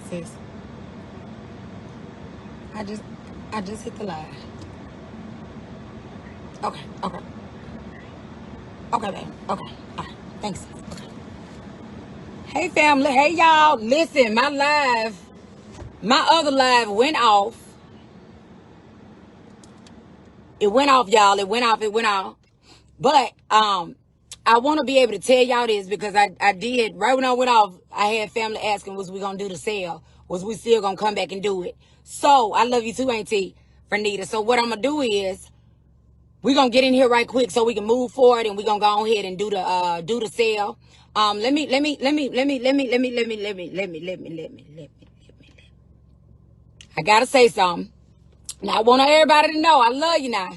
sis. I just hit the live. Okay. Okay, babe. Okay. All right. Thanks. Okay. Hey, family. Hey, y'all. Listen, my other live went off. It went off, y'all. It went off. But I want to be able to tell y'all this because I did, right when I went off, I had family asking, was we going to do the sale? Was we still going to come back and do it? So, I love you too, Auntie Fernita. So, what I'm going to do is, we're going to get in here right quick so we can move forward and we're going to go ahead and do the sale. Let me. I got to say something. Now, I want everybody to know I love you now.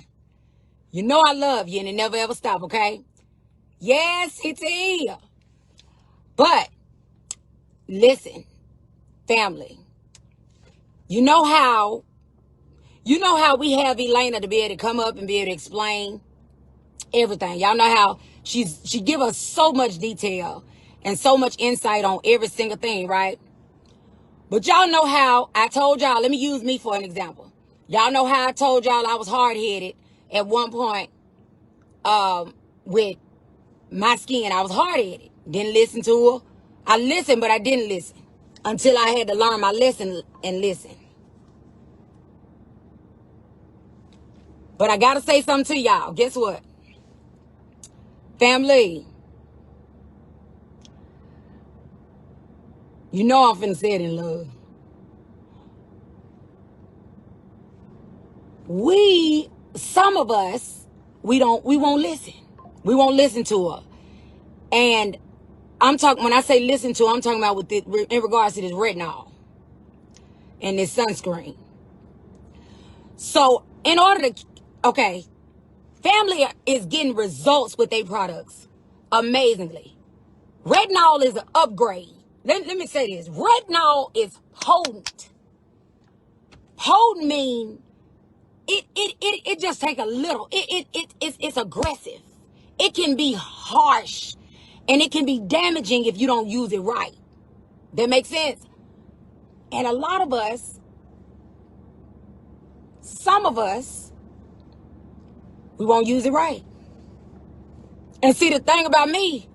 You know I love you and it never ever stop, okay? Yes, it's here. But, listen, family. You know how we have Elena to be able to come up and be able to explain everything. Y'all know how she give us so much detail and so much insight on every single thing, right? But y'all know how I told y'all, let me use me for an example. Y'all know how I told y'all I was hard-headed at one point with my skin. I was hard-headed. Didn't listen to her. I listened, but I didn't listen until I had to learn my lesson and listen. But I got to say something to y'all. Guess what? Family, you know I'm finna say it in love. Some of us, we won't listen. We won't listen to her. And when I say listen to her, I'm talking about in regards to this retinol and this sunscreen. So okay, family is getting results with their products amazingly. Retinol is an upgrade. Let me say this. Retinol is potent. Potent means it just take a little. It's aggressive. It can be harsh. And it can be damaging if you don't use it right. That makes sense? And a lot of us, some of us, we won't use it right. And see, the thing about me,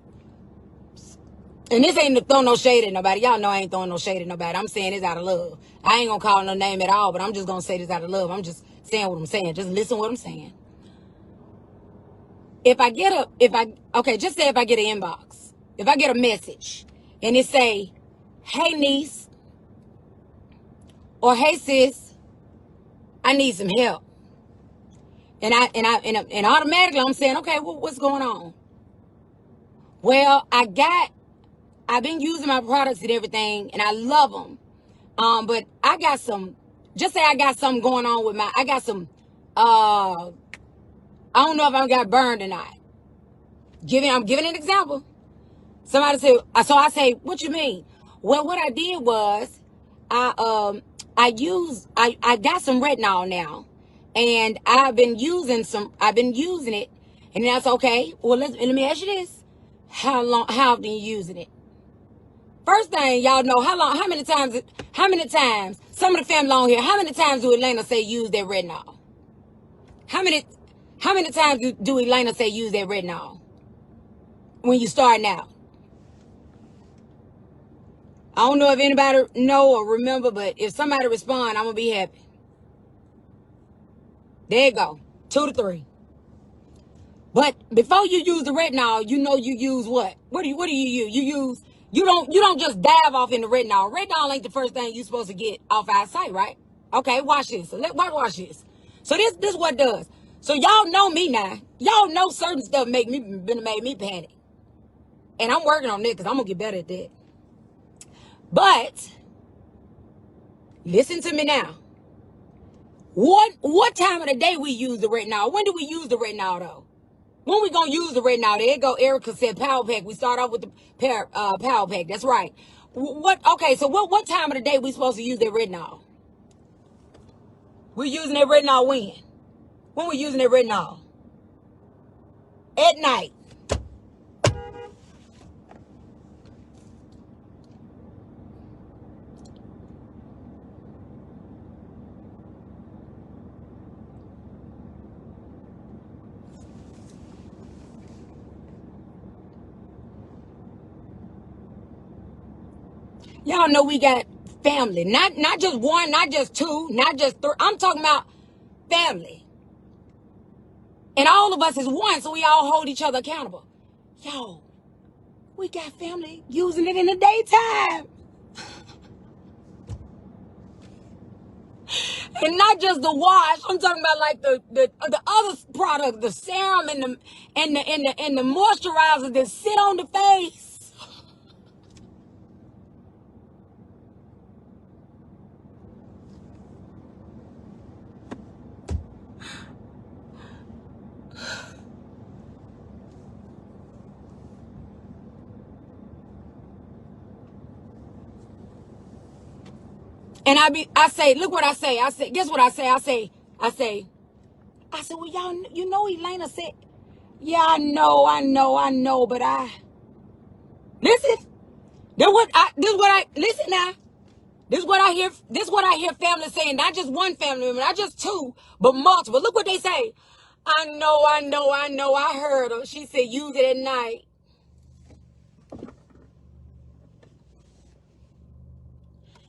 and this ain't to throw no shade at nobody. Y'all know I ain't throwing no shade at nobody. I'm saying this out of love. I ain't gonna call no name at all, but I'm just gonna say this out of love. I'm just saying what I'm saying. Just listen what I'm saying. Just say if I get an inbox, if I get a message and it say, hey niece, or hey sis, I need some help. And automatically I'm saying, okay, what's going on? Well, I've been using my products and everything, and I love them. But I got just say I got something going on with I got some, I don't know if I got burned or not. I'm giving an example. Somebody said, so I say, what you mean? Well, what I did was, I got some retinol now, and I've been using it, and that's okay. Well, let me ask you this: how often you using it? First thing, y'all know how many times? Some of the family on here, how many times do Elena say use their retinol? How many times do Elena say use their retinol when you starting out? I don't know if anybody know or remember, but if somebody respond, I'm going to be happy. There you go. 2 to 3. But before you use the retinol, you know you use what? What do you use? You don't just dive off in the retinol. Retinol ain't the first thing you're supposed to get off our site, right? Okay, watch this. Watch this. So this what it does. So y'all know me now. Y'all know certain stuff made me panic. And I'm working on it because I'm going to get better at that. But listen to me now. What time of the day we use the retinol? When do we use the retinol though? When we gonna use the retinol? There you go. Erica said power pack. We start off with the power pack. That's right. Okay, so what time of the day we supposed to use that retinol? We're using that retinol when? When we using that retinol? At night. Y'all know we got family. Not just one, not just two, not just three. I'm talking about family. And all of us is one, so we all hold each other accountable. Yo, we got family using it in the daytime. And not just the wash. I'm talking about like the other product, the serum and the moisturizer that sit on the face. And I say, look what I say. I say, guess what I say? I say, well, y'all, you know, Elena said, yeah, I know, but listen. Listen now. This is what I hear families saying, not just one family member, not just two, but multiple. Look what they say. I know, I heard her. She said, use it at night.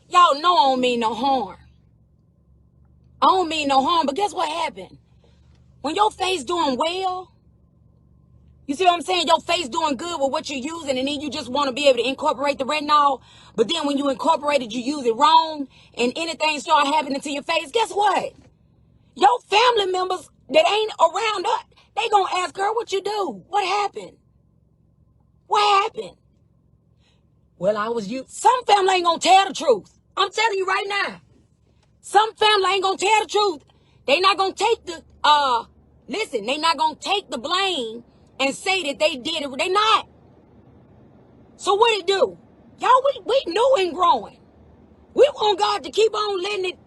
Y'all know I don't mean no harm. I don't mean no harm, but guess what happened? When your face doing well, you see what I'm saying? Your face doing good with what you're using, and then you just want to be able to incorporate the retinol. But then when you incorporate it, you use it wrong, and anything start happening to your face. Guess what? Your family members that ain't around us, they gonna ask, girl, what you do? What happened? What happened? Well, I was you. Some family ain't gonna tell the truth. I'm telling you right now. Some family ain't gonna tell the truth. They not gonna take the listen, they not gonna take the blame and say that they did it. They not. So what it do? Y'all, we new and growing. We want God to keep on letting it.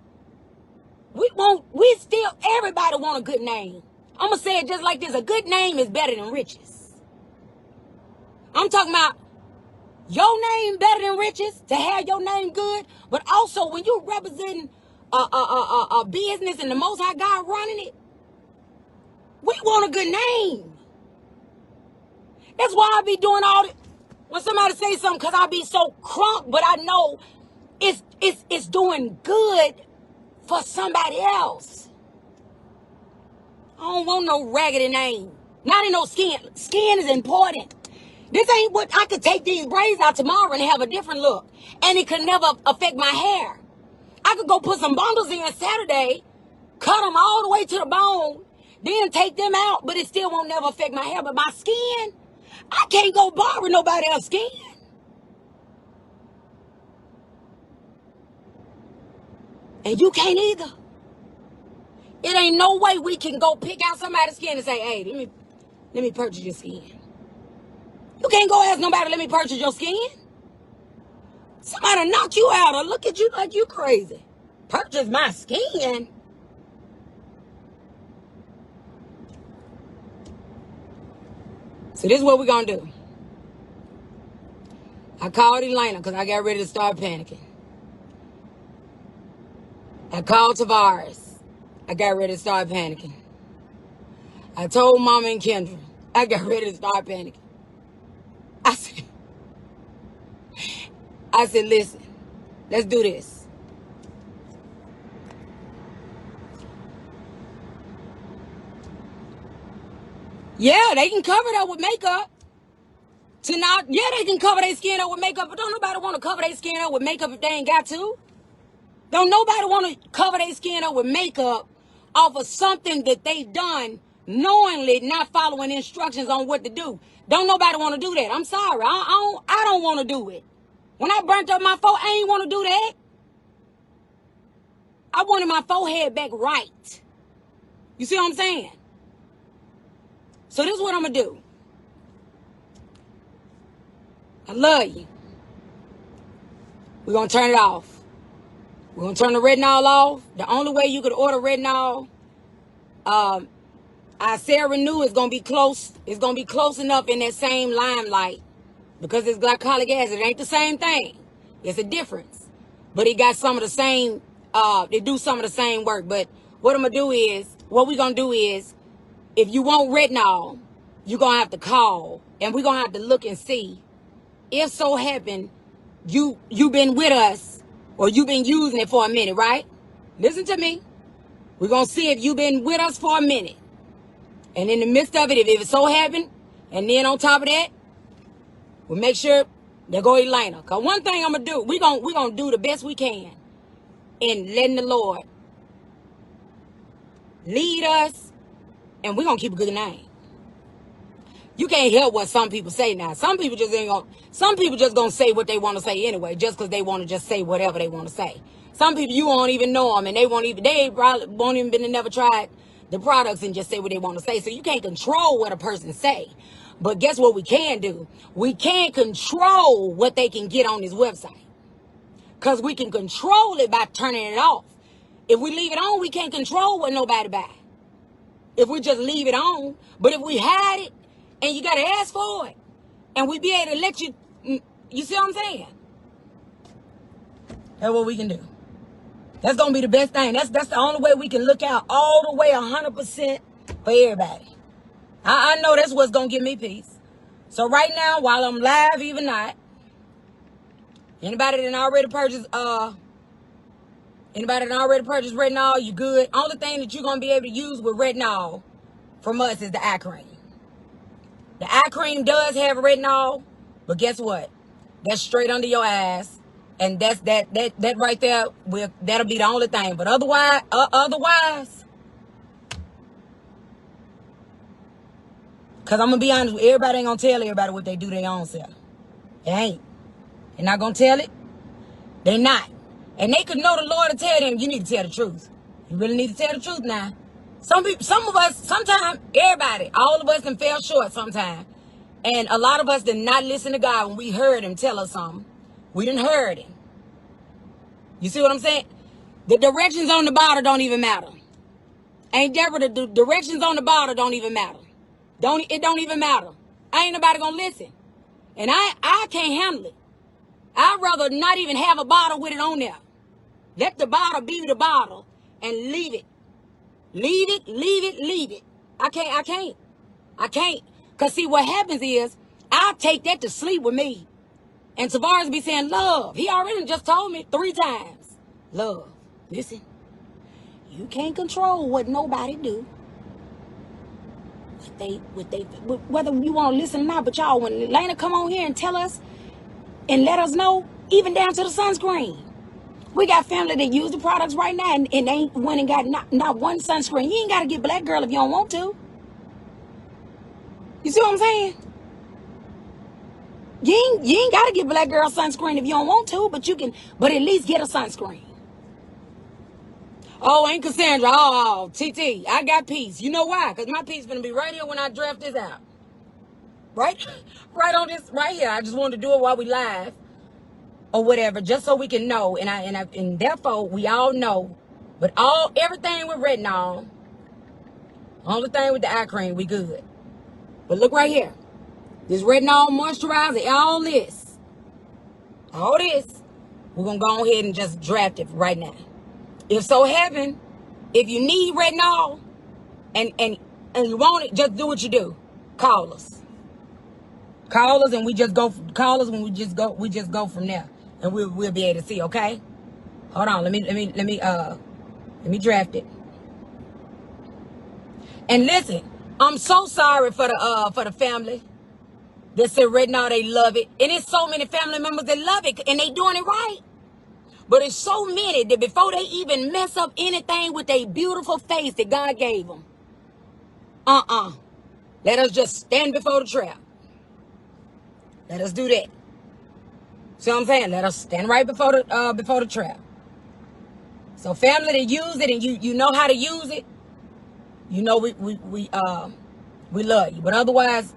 Everybody want a good name. I'm gonna say it just like this. A good name is better than riches. I'm talking about your name better than riches, to have your name good, but also when you're representing a business and the Most High God running it, we want a good name. That's why I be doing all this. When somebody say something, because I be so crunk, but I know it's doing good for somebody else. I don't want no raggedy name. Not in no skin. Skin is important. This ain't what I could take these braids out tomorrow and have a different look. And it could never affect my hair. I could go put some bundles in Saturday, cut them all the way to the bone, then take them out, but it still won't never affect my hair. But my skin, I can't go borrow nobody else's skin. And you can't either. It ain't no way we can go pick out somebody's skin and say, hey, let me purchase your skin. You can't go ask nobody, let me purchase your skin. Somebody knock you out or look at you like you crazy. Purchase my skin. So this is what we're going to do. I called Elena because I got ready to start panicking. I called Tirvarrus. I got ready to start panicking. I told Mama and Kendra. I got ready to start panicking. I said, listen, let's do this. Yeah, they can cover it up with makeup. Yeah, they can cover their skin up with makeup, but don't nobody want to cover their skin up with makeup if they ain't got to. Don't nobody want to cover their skin up with makeup off of something that they done knowingly not following instructions on what to do. Don't nobody want to do that. I'm sorry. I don't want to do it. When I burnt up my forehead, I ain't want to do that. I wanted my forehead back right. You see what I'm saying? So this is what I'm going to do. I love you. We're going to turn it off. We're going to turn the retinol off. The only way you could order retinol, I said renew is going to be close. It's going to be close enough in that same limelight because it's glycolic acid. It ain't the same thing. It's a difference. But it got some of the same, they do some of the same work. But what we're going to do is, if you want retinol, you're going to have to call. And we're going to have to look and see. If so happen you've been with us, or you've been using it for a minute, right? Listen to me. We're going to see if you've been with us for a minute. And in the midst of it, if it so happened, and then on top of that, we'll make sure there go Elena. Because one thing I'm going to do, we're gonna do the best we can in letting the Lord lead us, and we're going to keep a good name. You can't help what some people say now. Some people just gonna say what they want to say anyway, just because they want to just say whatever they want to say. Some people, you won't even know them, and they probably won't even been and never tried the products and just say what they want to say. So you can't control what a person say. But guess what we can do? We can control what they can get on this website. Because we can control it by turning it off. If we leave it on, we can't control what nobody buy. If we just leave it on. But if we hide it, and you got to ask for it, and we be able to let you, you see what I'm saying? That's what we can do. That's going to be the best thing. That's the only way we can look out all the way 100% for everybody. I know that's what's going to give me peace. So right now, while I'm live, even not, anybody that already purchased retinol, you good. Only thing that you're going to be able to use with retinol from us is the eye cream. The eye cream does have retinol, but guess what? That's straight under your eyes. And that's that right there, that'll be the only thing. But otherwise, because I'm going to be honest, everybody ain't going to tell everybody what they do their own self. They ain't. They're not going to tell it. They're not. And they could know the Lord to tell them, you need to tell the truth. You really need to tell the truth now. Some of us, sometimes, everybody, all of us done fell short sometimes. And a lot of us did not listen to God when we heard him tell us something. We didn't heard him. You see what I'm saying? The directions on the bottle don't even matter. Ain't Deborah, the directions on the bottle don't even matter. It don't even matter. Ain't nobody gonna listen. And I can't handle it. I'd rather not even have a bottle with it on there. Let the bottle be the bottle and leave it. Leave it. I can't. Because see, what happens is, I'll take that to sleep with me. And Tirvarrus be saying, love. He already just told me 3 times. Love, listen. You can't control what nobody do. Whether you want to listen or not. But y'all, when Elena come on here and tell us and let us know, even down to the sunscreen. We got family that use the products right now and ain't went and got not one sunscreen. You ain't got to get black girl if you don't want to. You see what I'm saying? You ain't got to get black girl sunscreen if you don't want to, but at least get a sunscreen. Oh, ain't Cassandra. Oh, TT, I got peace. You know why? Because my peace going to be right here when I draft this out. Right? Right on this, right here. I just wanted to do it while we live. Or whatever, just so we can know, and therefore we all know. But everything with retinol, only thing with the eye cream, we good. But look right here, this retinol moisturizer, all this, we're gonna go ahead and just draft it right now. If so happen, if you need retinol, and you want it, just do what you do. Call us, and we just go. Call us when we just go from there. And we'll be able to see, okay? Hold on, let me draft it. And listen, I'm so sorry for the family that said retinol, they love it. And it's so many family members that love it and they doing it right. But it's so many that before they even mess up anything with their beautiful face that God gave them, let us just stand before the trap. Let us do that. See what I'm saying? Let us stand right before the trap. So family that use it and you know how to use it, you know we love you. But otherwise,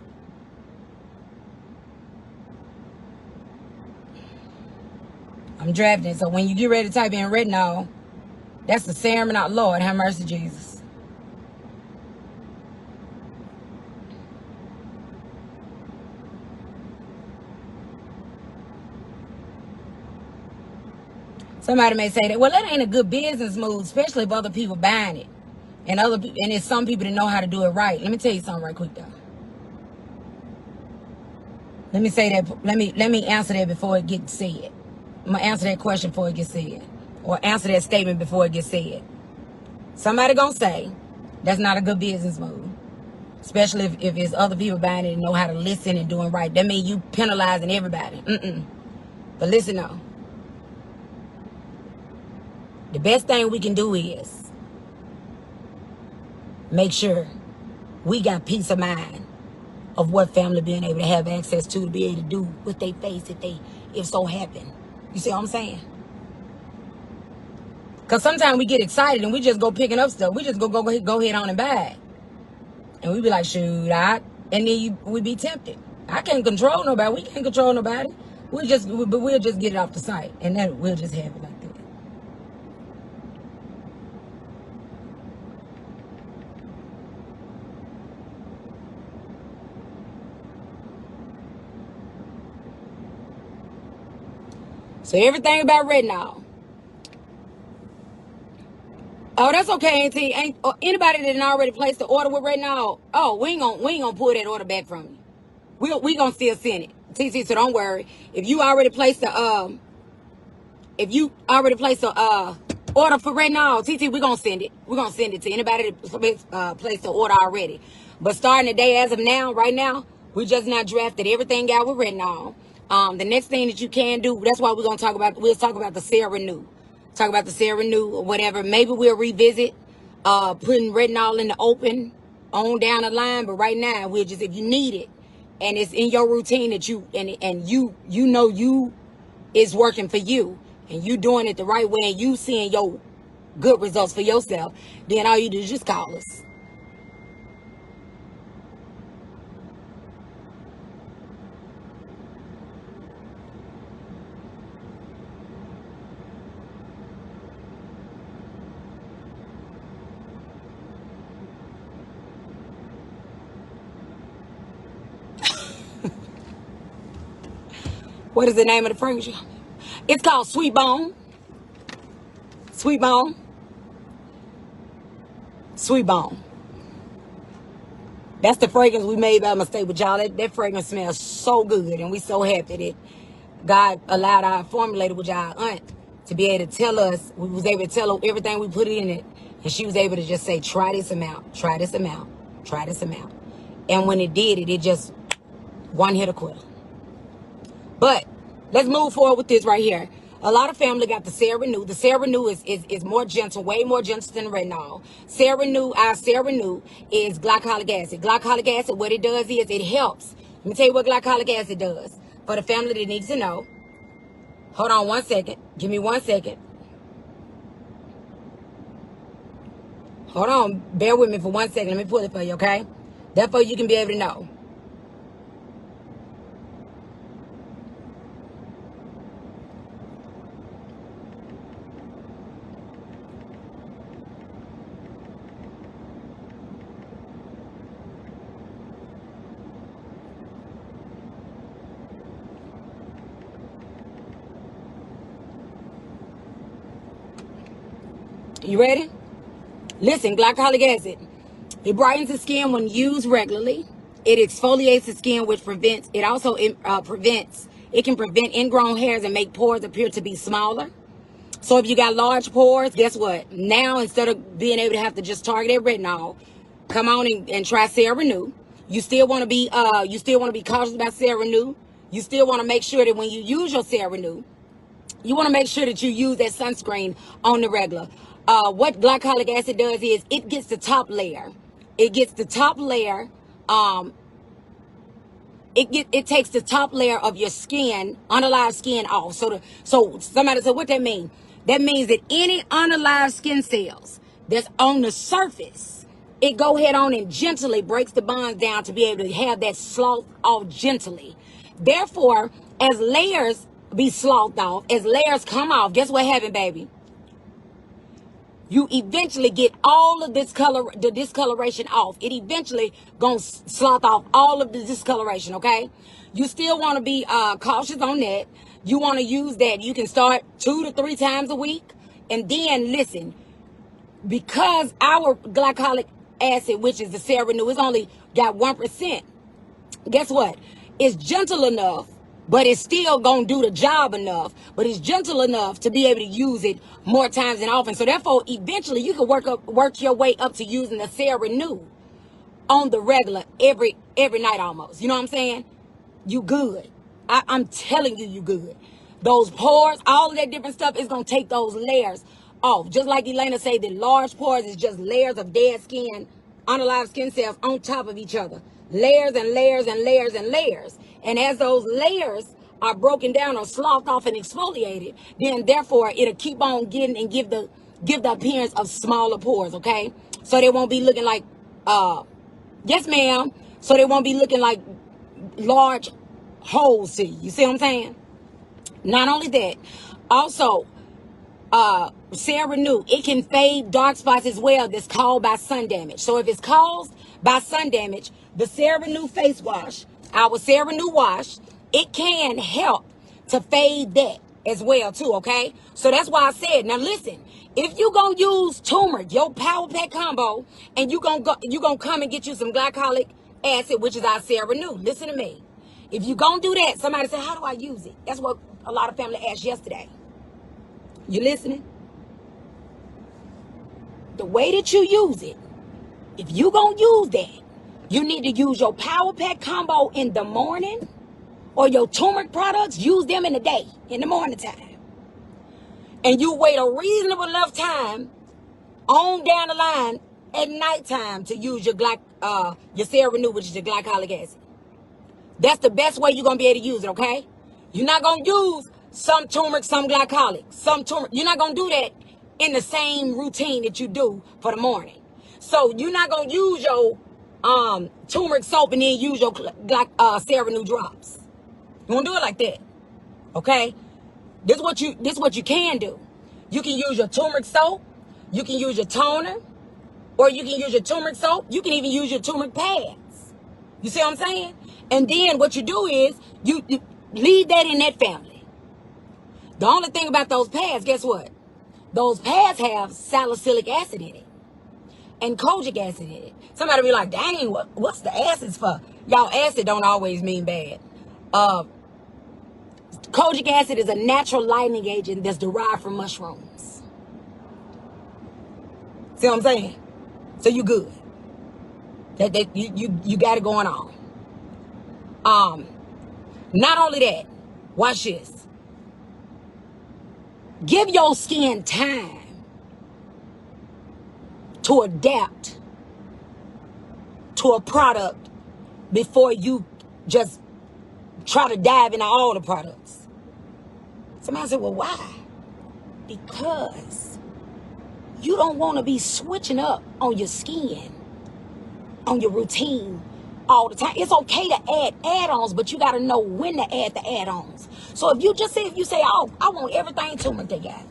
I'm drafting. So when you get ready to type in retinol, that's the serum, not Lord. Have mercy, Jesus. Somebody may say that, well, that ain't a good business move, especially if other people buying it. And it's some people that know how to do it right. Let me tell you something right quick though. Let me say that, let me answer that before it gets said. I'm going to answer that question before it gets said. Or answer that statement before it gets said. Somebody going to say, that's not a good business move. Especially if it's other people buying it and know how to listen and doing right. That means you penalizing everybody. But listen though. The best thing we can do is make sure we got peace of mind of what family being able to have access to be able to do what they face if so happen. You see what I'm saying? Because sometimes we get excited and we just go picking up stuff. We just go ahead on and buy it. And we be like, shoot, and then we be tempted. I can't control nobody. We can't control nobody. We'll just get it off the site. And then we'll just have it like that. So everything about retinol. Oh, that's okay, Auntie. Ain't anybody that already placed the order with retinol? Oh, we ain't gonna pull that order back from you. We gonna still send it, TC. So don't worry. If you already placed the order for retinol, TT, we gonna send it. We're gonna send it to anybody that placed the order already. But starting the day as of now, right now, we just not drafted everything out with retinol. The next thing that you can do, that's why we'll talk about the Cell Renew. Talk about the Cell Renew or whatever. Maybe we'll revisit putting retinol in the open on down the line. But right now, we'll just, if you need it and it's in your routine that you know it's working for you and you doing it the right way and you seeing your good results for yourself, then all you do is just call us. What is the name of the fragrance? It's called Sweet Bone. Sweet Bone. Sweet Bone. That's the fragrance we made by mistake with y'all. That fragrance smells so good, and we so happy that God allowed our formulator with y'all aunt to be able to tell us. We was able to tell her everything we put in it, and she was able to just say, try this amount, try this amount, try this amount. And when it did it just one hit a quitter. But let's move forward with this right here. A lot of family got the Cell Renew. The Cell Renew is more gentle, way more gentle than retinol. Our Cell Renew is glycolic acid. Glycolic acid, what it does is it helps. Let me tell you what glycolic acid does. For the family that needs to know. Hold on 1 second. Give me 1 second. Hold on. Bear with me for 1 second. Let me pull it for you, okay? Therefore, you can be able to know. You ready? Listen, glycolic acid. It brightens the skin when used regularly. It exfoliates the skin, which prevents. It also prevents. It can prevent ingrown hairs and make pores appear to be smaller. So if you got large pores, guess what? Now instead of being able to have to just target that retinol, come on and try Cell Renew. You still want to be cautious about Cell Renew. You still want to make sure that when you use your Cell Renew, you want to make sure that you use that sunscreen on the regular. What glycolic acid does is it gets the top layer. It gets the top layer. It takes the top layer of your skin, unalive skin off. So somebody said, what that mean? That means that any unalive skin cells that's on the surface, it go ahead on and gently breaks the bonds down to be able to have that slough off gently. Therefore, as layers be sloughed off, as layers come off, guess what happened, baby? You eventually get all of the discoloration off. It eventually gonna slough off all of the discoloration, okay? You still want to be cautious on that. You want to use that. You can start 2 to 3 times a week. And then, listen, because our glycolic acid, which is the Cell Renew, is only got 1%, guess what? It's gentle enough but it's still gonna do the job enough, but it's gentle enough to be able to use it more times than often. So therefore, eventually you can work your way up to using the CeraRenew on the regular every night almost. You know what I'm saying? You good. I'm telling you, you good. Those pores, all of that different stuff is gonna take those layers off. Just like Elena said, that large pores is just layers of dead skin, unalive skin cells on top of each other. Layers and layers and layers and layers. And as those layers are broken down or sloughed off and exfoliated, then therefore it'll keep on getting and give the appearance of smaller pores, okay? So they won't be looking like yes ma'am. So they won't be looking like large holes to you. You see what I'm saying? Not only that, also CeraRenew, it can fade dark spots as well that's caused by sun damage. So if it's caused by sun damage, the CeraRenew face wash, our CeraRenew wash, it can help to fade that as well too, okay? So that's why I said, now listen, if you gonna use turmeric, your power pack combo, and you gonna come and get you some glycolic acid, which is our CeraRenew. Listen to me. If you gonna do that, somebody said, how do I use it? That's what a lot of family asked yesterday. You listening? The way that you use it, if you gonna use that, you need to use your power pack combo in the morning, or your turmeric products, use them in the day, in the morning time. And you wait a reasonable enough time on down the line at nighttime to use your CeraRenew, which is your glycolic acid. That's the best way you're going to be able to use it, okay? You're not going to use some turmeric, some glycolic, some turmeric. You're not going to do that in the same routine that you do for the morning. So you're not going to use your turmeric soap and then use your CeraRenew drops. You won't do it like that, okay? This is what you can do. You can use your turmeric soap. You can use your toner. Or you can use your turmeric soap. You can even use your turmeric pads. You see what I'm saying? And then what you do is you leave that in that family. The only thing about those pads, guess what? Those pads have salicylic acid in it and kojic acid in it. Somebody be like, dang, what's the acids for? Y'all, acid don't always mean bad. Kojic acid is a natural lightening agent that's derived from mushrooms. See what I'm saying? So you good. You got it going on. Not only that, watch this. Give your skin time to adapt to a product before you just try to dive into all the products. Somebody said, well, why? Because you don't want to be switching up on your skin, on your routine all the time. It's okay to add add-ons, but you got to know when to add the add-ons. So if you say, oh, I want everything turmeric they got.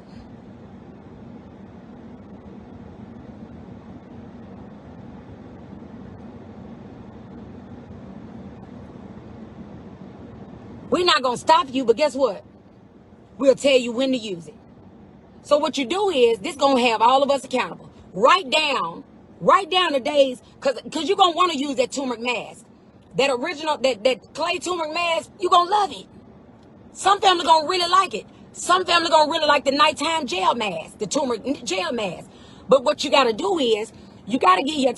We're not going to stop you, but guess what? We'll tell you when to use it. So what you do is, this going to have all of us accountable. Write down the days, because you're going to want to use that turmeric mask. That original, that clay turmeric mask, you're going to love it. Some family going to really like it. Some family going to really like the nighttime gel mask, the turmeric gel mask. But what you got to do is, you got to give your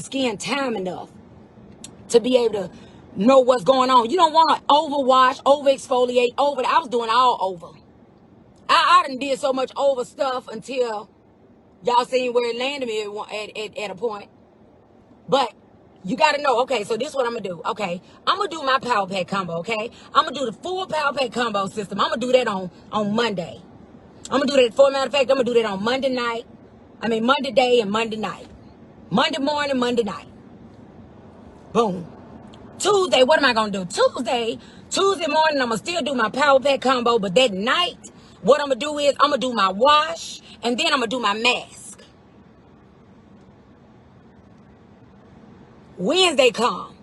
skin time enough to be able to know what's going on. You don't want to overwash, over exfoliate, I was doing all over. I done did so much over stuff until y'all seen where it landed me at a point. But you got to know, okay, so this is what I'm going to do. Okay, I'm going to do my Power Pack combo, okay? I'm going to do the full Power Pack combo system. I'm going to do that on Monday. I'm going to do that, for a matter of fact, I'm going to do that on Monday day and Monday night. Monday morning, Monday night. Boom. Tuesday, what am I going to do? Tuesday morning, I'm going to still do my Power Pack combo, but that night, what I'm going to do is, I'm going to do my wash, and then I'm going to do my mask. Wednesday come.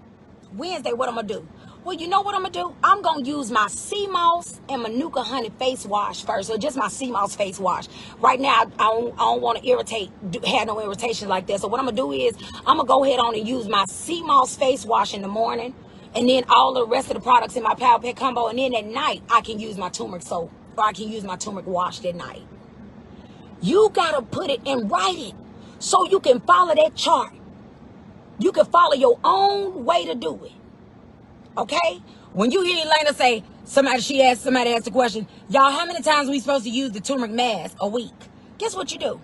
Wednesday, what I'm going to do? Well, you know what I'm going to do? I'm going to use my sea moss and Manuka honey face wash first. So just my sea moss face wash. Right now, I don't want to have no irritation like that. So what I'm going to do is, I'm going to go ahead on and use my sea moss face wash in the morning. and then all the rest of the products in my Power Pack combo. And then at night, I can use my turmeric soap, or I can use my turmeric wash at night. You got to put it and write it so you can follow that chart. You can follow your own way to do it. Okay? When you hear Elena say, somebody asked the question, y'all, how many times are we supposed to use the turmeric mask a week? Guess what you do?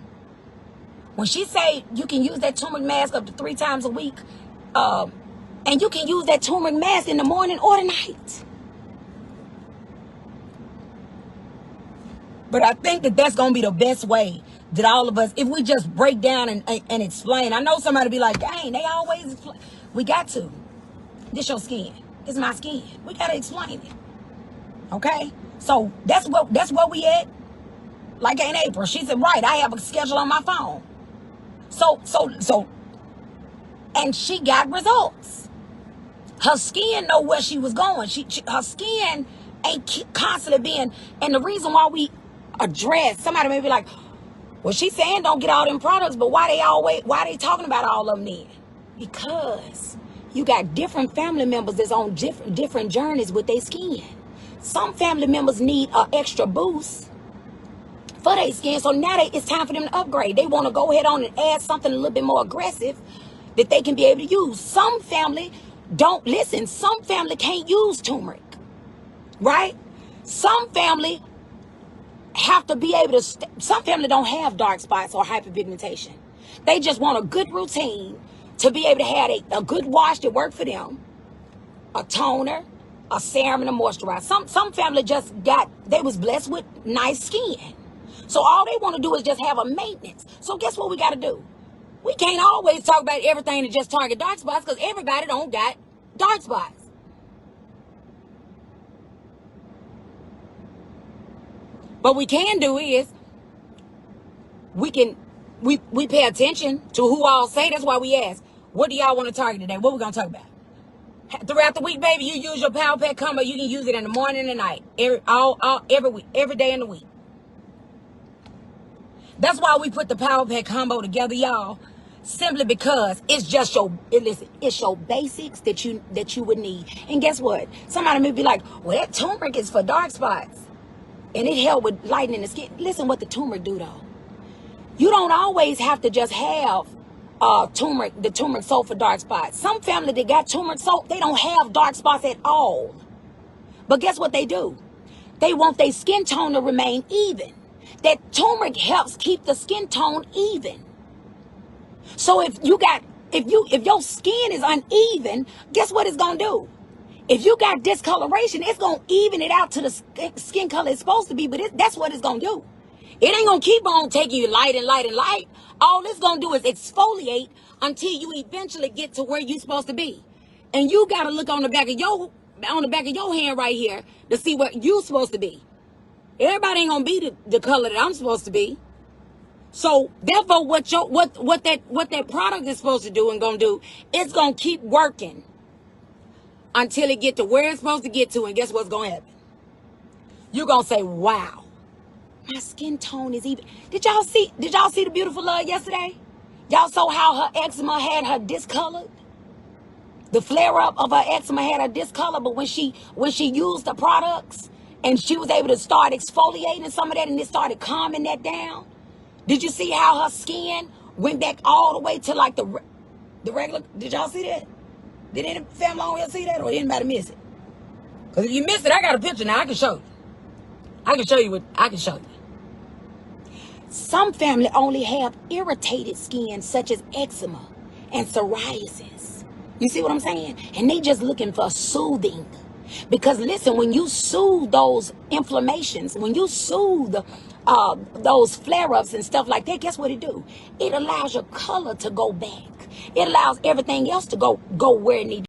When she say you can use that turmeric mask up to 3 times a week, and you can use that turmeric mask in the morning or the night. But I think that that's going to be the best way that all of us, if we just break down and explain. I know somebody be like, dang, they always explain. We got to. This your skin. It's my skin. We got to explain it. Okay? So that's where we at. Like Aunt April, she said, right, I have a schedule on my phone. So, and she got results. Her skin know where she was going. Her skin ain't constantly being, and the reason why we address, somebody may be like, well, she's saying don't get all them products, but why they talking about all of them then? Because you got different family members that's on different journeys with their skin. Some family members need an extra boost for their skin, so now it's time for them to upgrade. They want to go ahead on and add something a little bit more aggressive that they can be able to use. Some family some family can't use turmeric, right? Some family have to be able to, some family don't have dark spots or hyperpigmentation. They just want a good routine to be able to have a good wash that work for them, a toner, a serum, and a moisturizer. Some family they was blessed with nice skin. So all they want to do is just have a maintenance. So guess what we got to do? We can't always talk about everything to just target dark spots, because everybody don't got dark spots. What we can do is we pay attention to who all say. That's why we ask, what do y'all want to target today? What we gonna talk about? Throughout the week, baby, you use your Power Pack combo. You can use it in the morning and night, every week, every day in the week. That's why we put the Power Pack combo together, y'all. Simply because it's just it's your basics that you would need. And guess what? Somebody may be like, well, that turmeric is for dark spots, and it helps with lightening the skin. Listen what the turmeric do though. You don't always have to just have the turmeric soap for dark spots. Some family that got turmeric soap, they don't have dark spots at all. But guess what they do? They want their skin tone to remain even. That turmeric helps keep the skin tone even. So if your skin is uneven, guess what it's gonna do? If you got discoloration, it's gonna even it out to the skin color it's supposed to be. But that's what it's gonna do. It ain't gonna keep on taking you light and light and light. All it's gonna do is exfoliate until you eventually get to where you're supposed to be. And you gotta look on the back of your hand right here to see what you're supposed to be. Everybody ain't gonna be the color that I'm supposed to be. So therefore, what that product is supposed to do and gonna do, it's gonna keep working until it get to where it's supposed to get to. And guess what's gonna happen? You're gonna say, wow, my skin tone is even. Did y'all see the beautiful love yesterday? Y'all saw how her eczema had her discolored? The flare up of her eczema had her discolored, but when she used the products and she was able to start exfoliating some of that, and it started calming that down. Did you see how her skin went back all the way to like the regular? Did y'all see that? Did any family on here see that, or anybody miss it? Because if you missed it, I got a picture now. I can show you. I can show you. Some family only have irritated skin, such as eczema and psoriasis. You see what I'm saying? And they just looking for soothing. Because listen, when you soothe those inflammations, when you soothe those flare-ups and stuff like that, guess what it do? It allows your color to go back. It allows everything else to go where it needs.